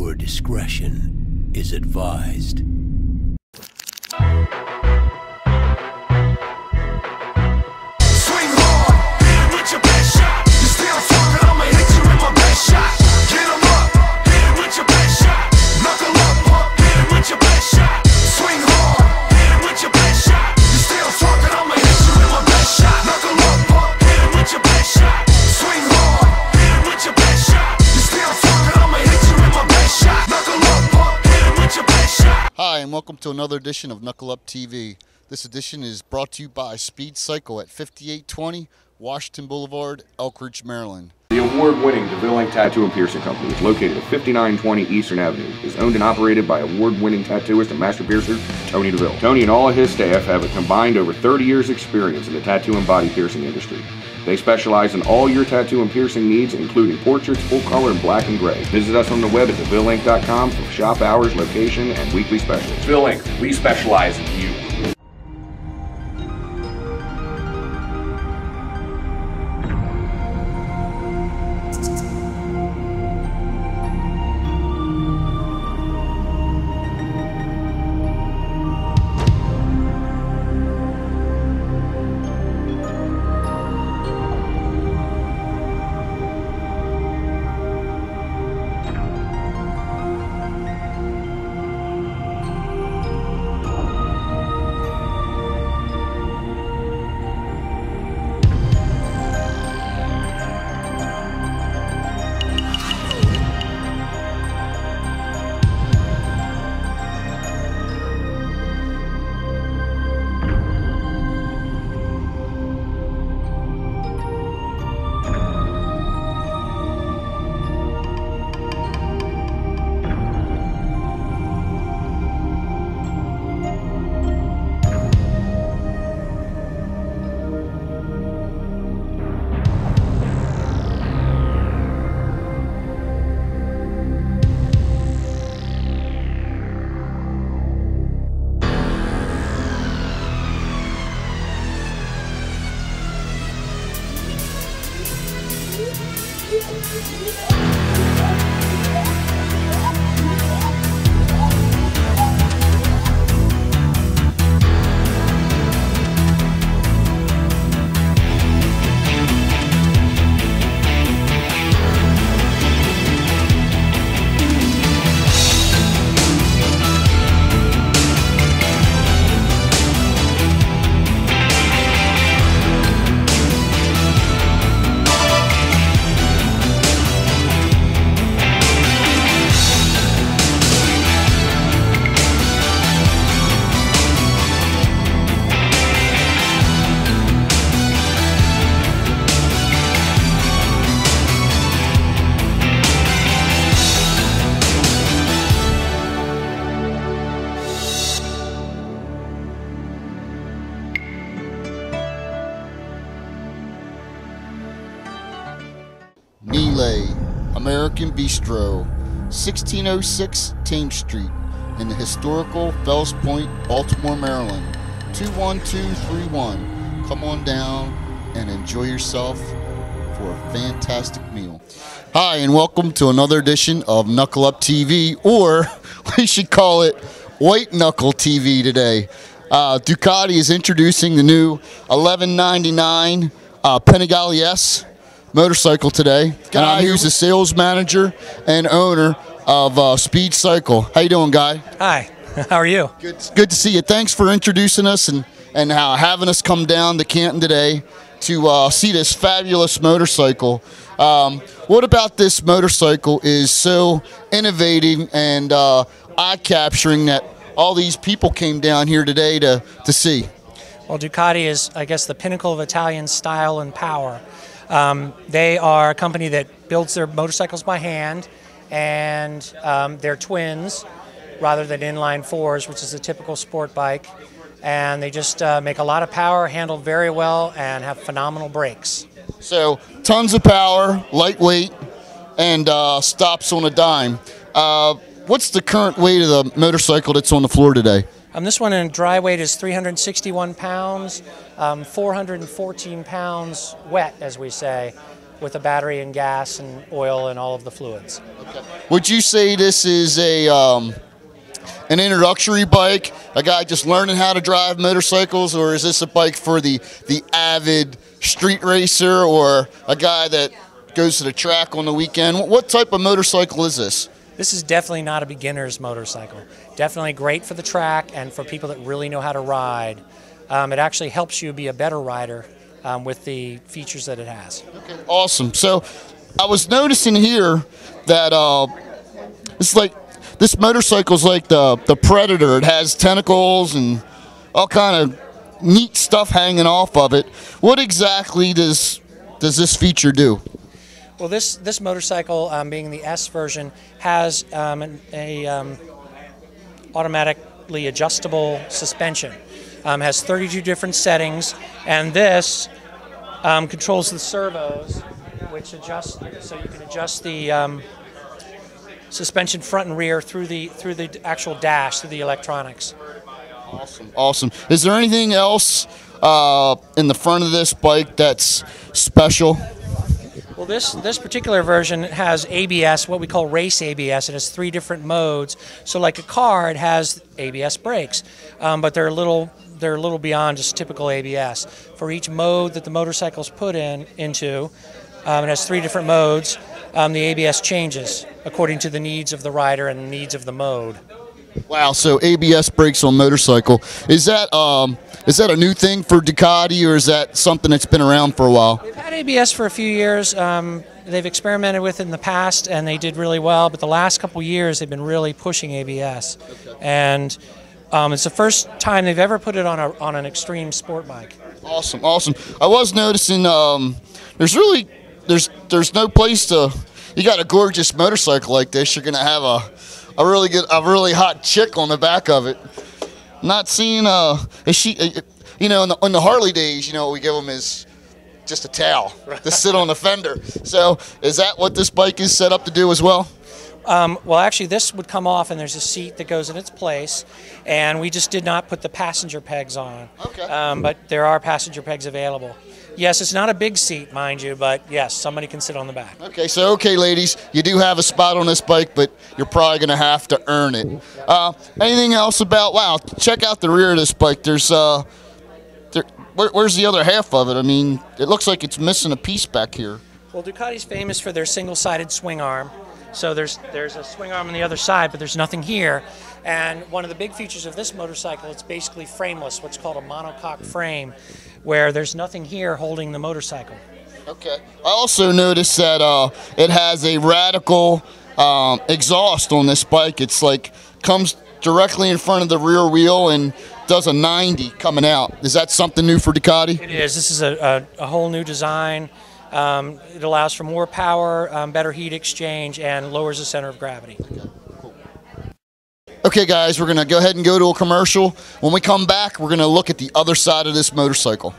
Viewer discretion is advised. Hi, and welcome to another edition of Knuckle Up TV. This edition is brought to you by Speed Cycle at 5820 Washington Boulevard, Elkridge, Maryland. The award-winning DeVille Ink Tattoo and Piercing Company is located at 5920 Eastern Avenue. It is owned and operated by award-winning tattooist and master piercer Tony DeVille. Tony and all of his staff have a combined over 30 years experience in the tattoo and body piercing industry. They specialize in all your tattoo and piercing needs, including portraits, full color, and black and gray. Visit us on the web at DeVilleInk.com for shop hours, location, and weekly specials. DeVille Ink, we specialize in you. American Bistro, 1606 Thames Street, in the historical Fells Point, Baltimore, Maryland, 21231. Come on down and enjoy yourself for a fantastic meal. Hi, and welcome to another edition of Knuckle Up TV, or we should call it White Knuckle TV today. Ducati is introducing the new 1199 Panegale S motorcycle today. Guy who's the sales manager and owner of Speed Cycle. How you doing, Guy? Hi. How are you? Good to see you. Thanks for introducing us and having us come down to Canton today to see this fabulous motorcycle. What about this motorcycle is so innovative and eye-capturing that all these people came down here today to see? Well, Ducati is, I guess, the pinnacle of Italian style and power. They are a company that builds their motorcycles by hand, and they're twins rather than inline fours, which is a typical sport bike. And they just make a lot of power, handle very well, and have phenomenal brakes. So tons of power, lightweight, and stops on a dime. What's the current weight of the motorcycle that's on the floor today? This one in dry weight is 361 pounds, 414 pounds wet, as we say. with a battery and gas and oil and all of the fluids. Okay. Would you say this is an introductory bike, a guy just learning how to drive motorcycles, or is this a bike for the avid street racer or a guy that goes to the track on the weekend? What type of motorcycle is this? This is definitely not a beginner's motorcycle. Definitely great for the track and for people that really know how to ride. It actually helps you be a better rider with the features that it has. Okay, awesome. So I was noticing here that it's like this motorcycle's like the Predator. It has tentacles and all kind of neat stuff hanging off of it. What exactly does this feature do? Well, this motorcycle, being the S version, has a automatically adjustable suspension. Has 32 different settings, and this controls the servos, which adjust so you can adjust the suspension front and rear through the actual dash, through the electronics. Awesome, awesome. Is there anything else in the front of this bike that's special? Well, this particular version has ABS, what we call race ABS. It has 3 different modes. So like a car, it has ABS brakes, but they're a little beyond just typical ABS. For each mode that the motorcycle's put into, it has 3 different modes. The ABS changes according to the needs of the rider and the needs of the mode. Wow, so ABS brakes on motorcycle. Is that a new thing for Ducati, or is that something that's been around for a while? They've had ABS for a few years. They've experimented with it in the past, and they did really well. But the last couple years, they've been really pushing ABS. Okay. And it's the first time they've ever put it on an extreme sport bike. Awesome, awesome. I was noticing there's no place to. You got a gorgeous motorcycle like this, you're gonna have a really hot chick on the back of it. Not seeing is she? In the Harley days, what we give them is just a towel to sit on the fender. So is that what this bike is set up to do as well? Well, actually, this would come off, and there's a seat that goes in its place, and we just did not put the passenger pegs on. Okay. But there are passenger pegs available. Yes, it's not a big seat, mind you, but yes, somebody can sit on the back. Okay, ladies, you do have a spot on this bike, but you're probably going to have to earn it. Anything else about, wow, check out the rear of this bike. There's, where's the other half of it? I mean, it looks like it's missing a piece back here. Well, Ducati's famous for their single-sided swing arm. So there's a swing arm on the other side, but there's nothing here. And one of the big features of this motorcycle, it's basically frameless, what's called a monocoque frame, where there's nothing here holding the motorcycle. Okay. I also noticed that it has a radical exhaust on this bike. It's like comes directly in front of the rear wheel and does a 90 coming out. Is that something new for Ducati? It is. This is a whole new design. It allows for more power, better heat exchange, and lowers the center of gravity. Okay, guys, we're going to go ahead and go to a commercial. When we come back, we're going to look at the other side of this motorcycle.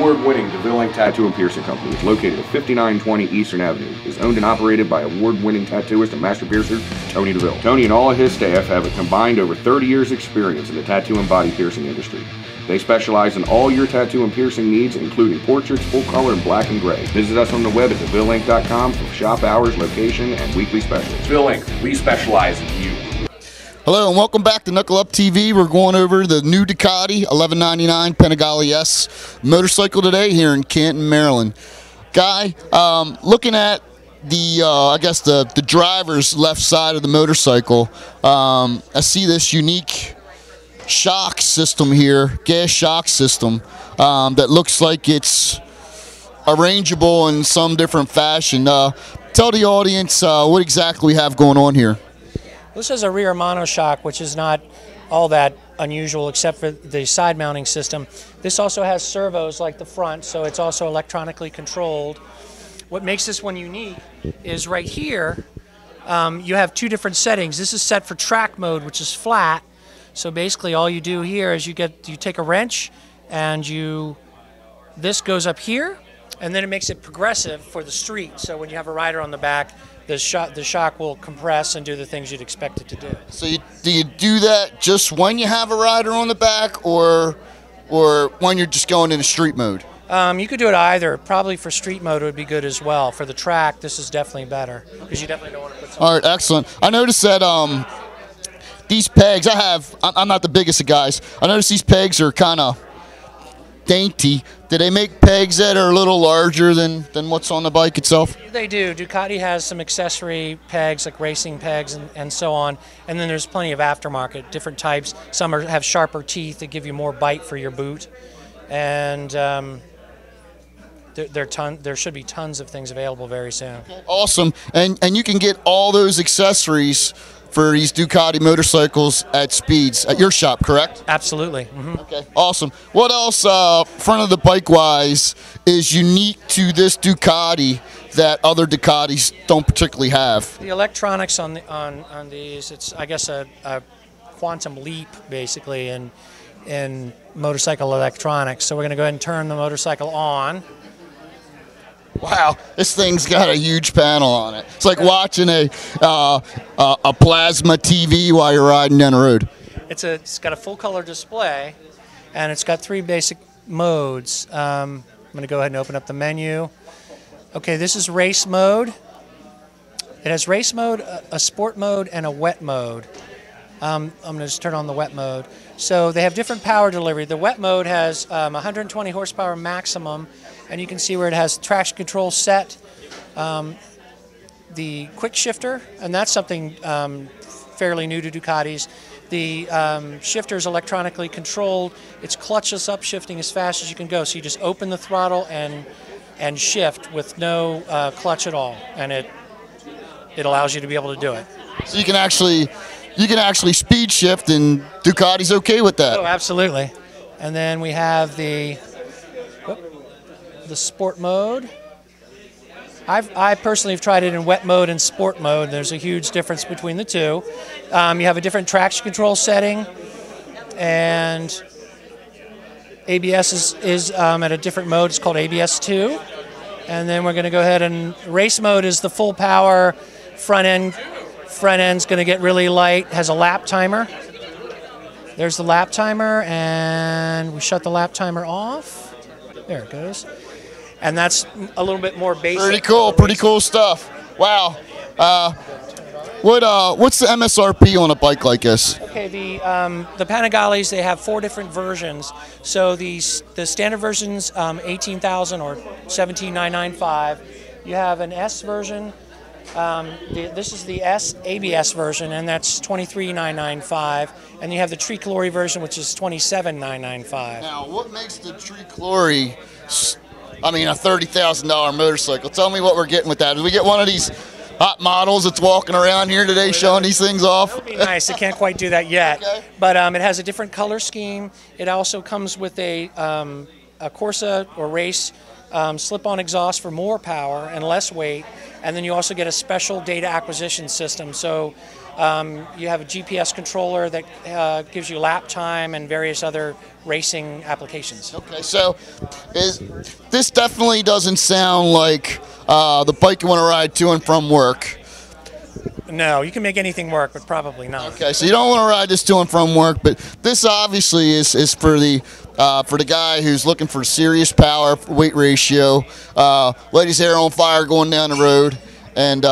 Award-winning DeVille Tattoo and Piercing Company is located at 5920 Eastern Avenue. Is owned and operated by award-winning tattooist and master piercer Tony DeVille. Tony and all of his staff have a combined over 30 years experience in the tattoo and body piercing industry. They specialize in all your tattoo and piercing needs, including portraits, full color, and black and gray. Visit us on the web at DeVilleInc.com for shop hours, location, and weekly specials. DeVille Inc. We specialize in you. Hello and welcome back to Knuckle Up TV. We're going over the new Ducati 1199 Panegale S motorcycle today here in Canton, Maryland. Guy, looking at the I guess the driver's left side of the motorcycle, I see this unique shock system here, gas shock system, that looks like it's arrangeable in some different fashion. Tell the audience what exactly we have going on here. This is a rear monoshock, which is not all that unusual except for the side mounting system. This also has servos like the front, so it's also electronically controlled. What makes this one unique is right here, you have two different settings. This is set for track mode, which is flat. So basically all you do here is you take a wrench and this goes up here, and then it makes it progressive for the street. So when you have a rider on the back, the shock will compress and do the things you'd expect it to do. So do you do that just when you have a rider on the back, or when you're just going into street mode? You could do it either. Probably for street mode it would be good as well. For the track, this is definitely better because you definitely don't want to put something. All right, excellent. I noticed that these pegs, I'm not the biggest of guys. I noticed these pegs are kind of dainty. Do they make pegs that are a little larger than what's on the bike itself? They do. Ducati has some accessory pegs, like racing pegs and so on. And then there's plenty of aftermarket, different types. Some have sharper teeth that give you more bite for your boot. And there should be tons of things available very soon. Awesome. And you can get all those accessories for these Ducati motorcycles at Speeds at your shop, correct? Absolutely. Mm-hmm. Okay, awesome. What else, front of the bike wise, is unique to this Ducati that other Ducatis don't particularly have? The electronics on these, it's I guess a quantum leap basically in motorcycle electronics. So we're going to go ahead and turn the motorcycle on. Wow, this thing's got a huge panel on it. It's like watching a plasma TV while you're riding down the road. It's got a full color display, and it's got 3 basic modes. I'm going to go ahead and open up the menu. Okay, this is race mode. It has race mode, a sport mode, and a wet mode. I'm going to just turn on the wet mode. So they have different power delivery. The wet mode has 120 horsepower maximum, and you can see where it has traction control set, the quick shifter, and that's something fairly new to Ducatis. The shifter is electronically controlled. It's clutchless upshifting as fast as you can go. So you just open the throttle and shift with no clutch at all, and it allows you to be able to do it. So you can actually speed shift, and Ducati's okay with that. Oh, absolutely. And then we have the sport mode. I personally have tried it in wet mode and sport mode. There's a huge difference between the two. You have a different traction control setting, and ABS is at a different mode. It's called ABS 2. And then we're going to go ahead and race mode is the full power front end. Front end's going to get really light. Has a lap timer. There's the lap timer, and we shut the lap timer off. There it goes. And that's a little bit more basic. Pretty cool stuff. Wow. What's the MSRP on a bike like this? Okay, the Panegales, they have 4 different versions. So the standard version's 18,000 or 17,995. You have an S version. This is the ABS version, and that's 23,995. And you have the Tricolore version, which is 27,995. Now, what makes the Tricolore, a $30,000 motorcycle? Tell me what we're getting with that. Did we get one of these hot models that's walking around here today showing these things off? That would be nice. It can't quite do that yet. Okay. But it has a different color scheme. It also comes with a Corsa or race slip-on exhaust for more power and less weight. And then you also get a special data acquisition system. So you have a GPS controller that gives you lap time and various other racing applications. Okay, so this definitely doesn't sound like the bike you want to ride to and from work. No, you can make anything work, but probably not. Okay, so you don't want to ride this to and from work, but this obviously is for the guy who's looking for serious power, weight ratio, let his hair on fire going down the road, and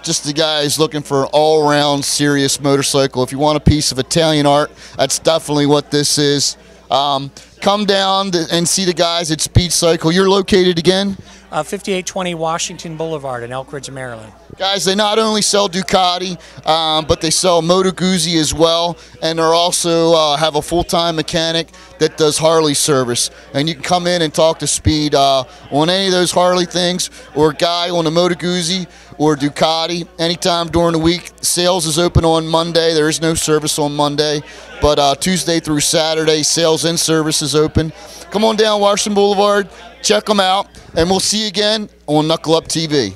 just the guy who's looking for an all-around serious motorcycle. If you want a piece of Italian art, that's definitely what this is. Come down and see the guys at Speed Cycle. You're located again? 5820 Washington Boulevard in Elk Ridge, Maryland. Guys, they not only sell Ducati, but they sell Moto Guzzi as well, and they also have a full-time mechanic that does Harley service. And you can come in and talk to Speed on any of those Harley things, or a guy on the Moto Guzzi or Ducati anytime during the week. Sales is open on Monday. There is no service on Monday, but Tuesday through Saturday, sales and service is open. Come on down Washington Boulevard, check them out, and we'll see you again on Knuckle Up TV.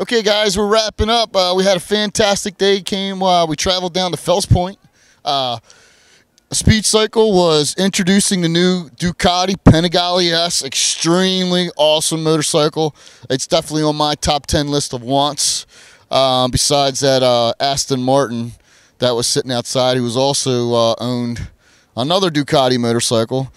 Okay, guys, we're wrapping up. We had a fantastic day. We traveled down to Fells Point. Speed Cycle was introducing the new Ducati Panegale S. Extremely awesome motorcycle. It's definitely on my top 10 list of wants. Besides that Aston Martin that was sitting outside, who was also owned another Ducati motorcycle.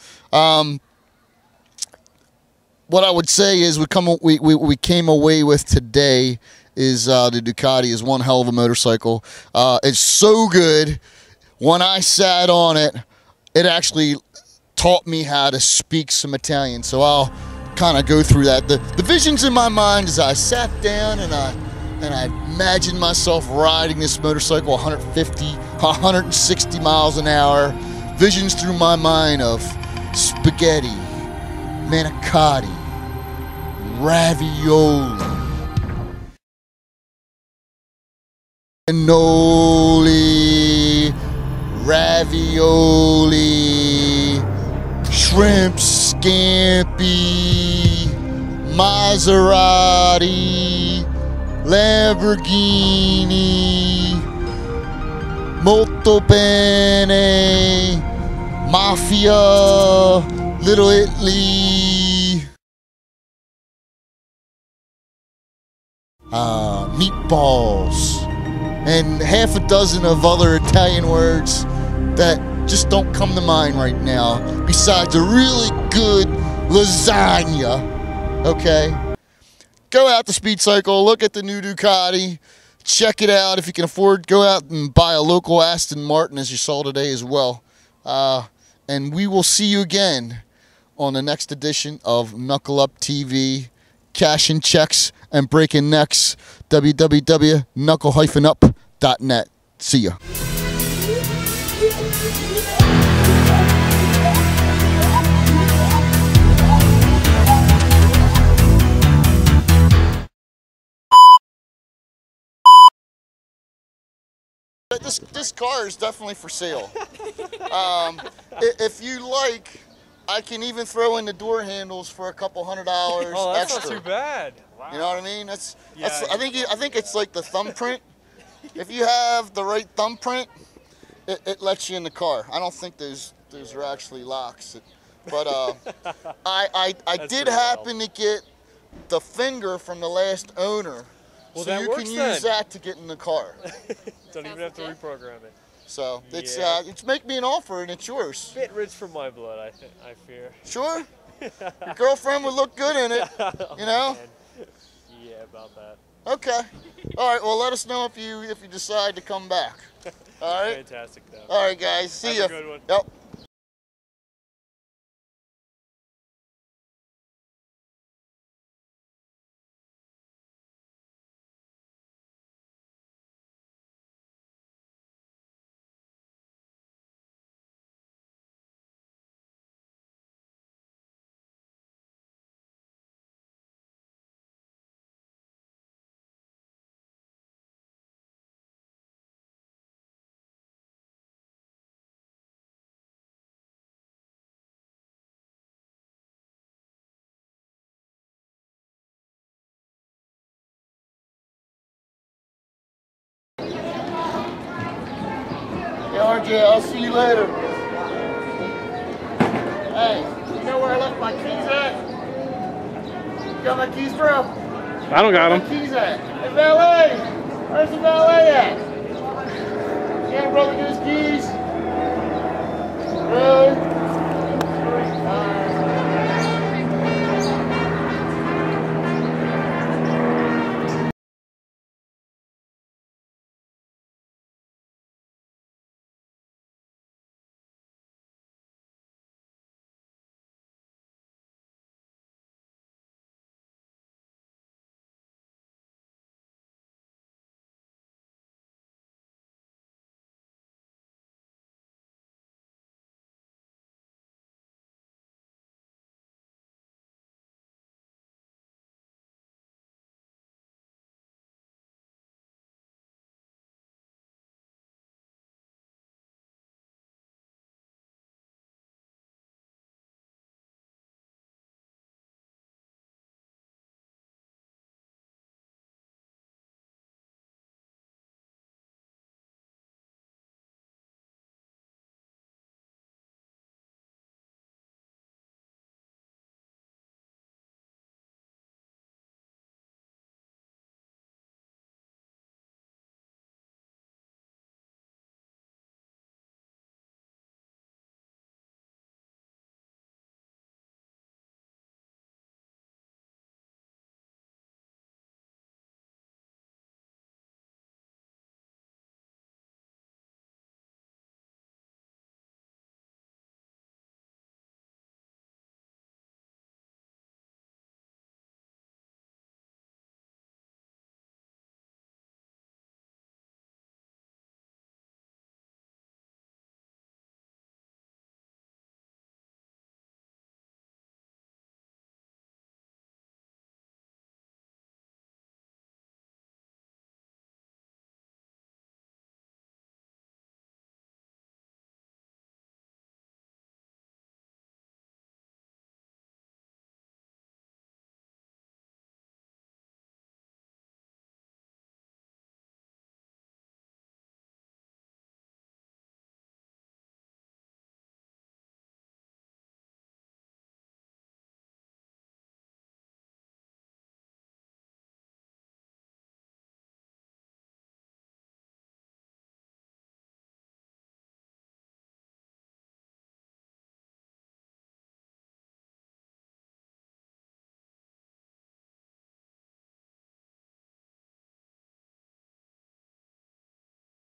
What I would say is we came away with today is the Ducati is one hell of a motorcycle. It's so good. When I sat on it, it actually taught me how to speak some Italian. So I'll kind of go through that. The visions in my mind as I sat down and I imagined myself riding this motorcycle 150, 160 miles an hour. Visions through my mind of spaghetti, manicotti, ravioli, cannoli, ravioli, shrimp scampi, Maserati, Lamborghini, molto bene, mafia, Little Italy, meatballs, and half a dozen of other Italian words that just don't come to mind right now, besides a really good lasagna. Okay? Go out to Speed Cycle, look at the new Ducati, check it out. If you can afford, go out and buy a local Aston Martin, as you saw today as well. And we will see you again on the next edition of Knuckle Up TV, cashing checks and breaking necks. www.knuckle-up.net. See ya. This car is definitely for sale. If you like, I can even throw in the door handles for a couple $100 oh, that's extra. not too bad. Wow. You know what I mean? I think it's like the thumbprint. If you have the right thumbprint, it lets you in the car. I don't think those are actually locks. But I did happen to get the finger from the last owner. Well, so that you works can then. use that to get in the car. Don't even have to reprogram it. So it's make me an offer and it's yours. Bit rich for my blood, I fear. Sure. Your girlfriend would look good in it. You know. Yeah, about that. Okay. All right. Well, let us know if you decide to come back. All right. Fantastic, though. All right, guys. See ya. Have a good one. Yep. RJ, I'll see you later. Hey, you know where I left my keys at? You got my keys, bro? I don't got them. Where my keys at? Hey, valet! Where's the valet at? Yeah, brother, get his keys. Really?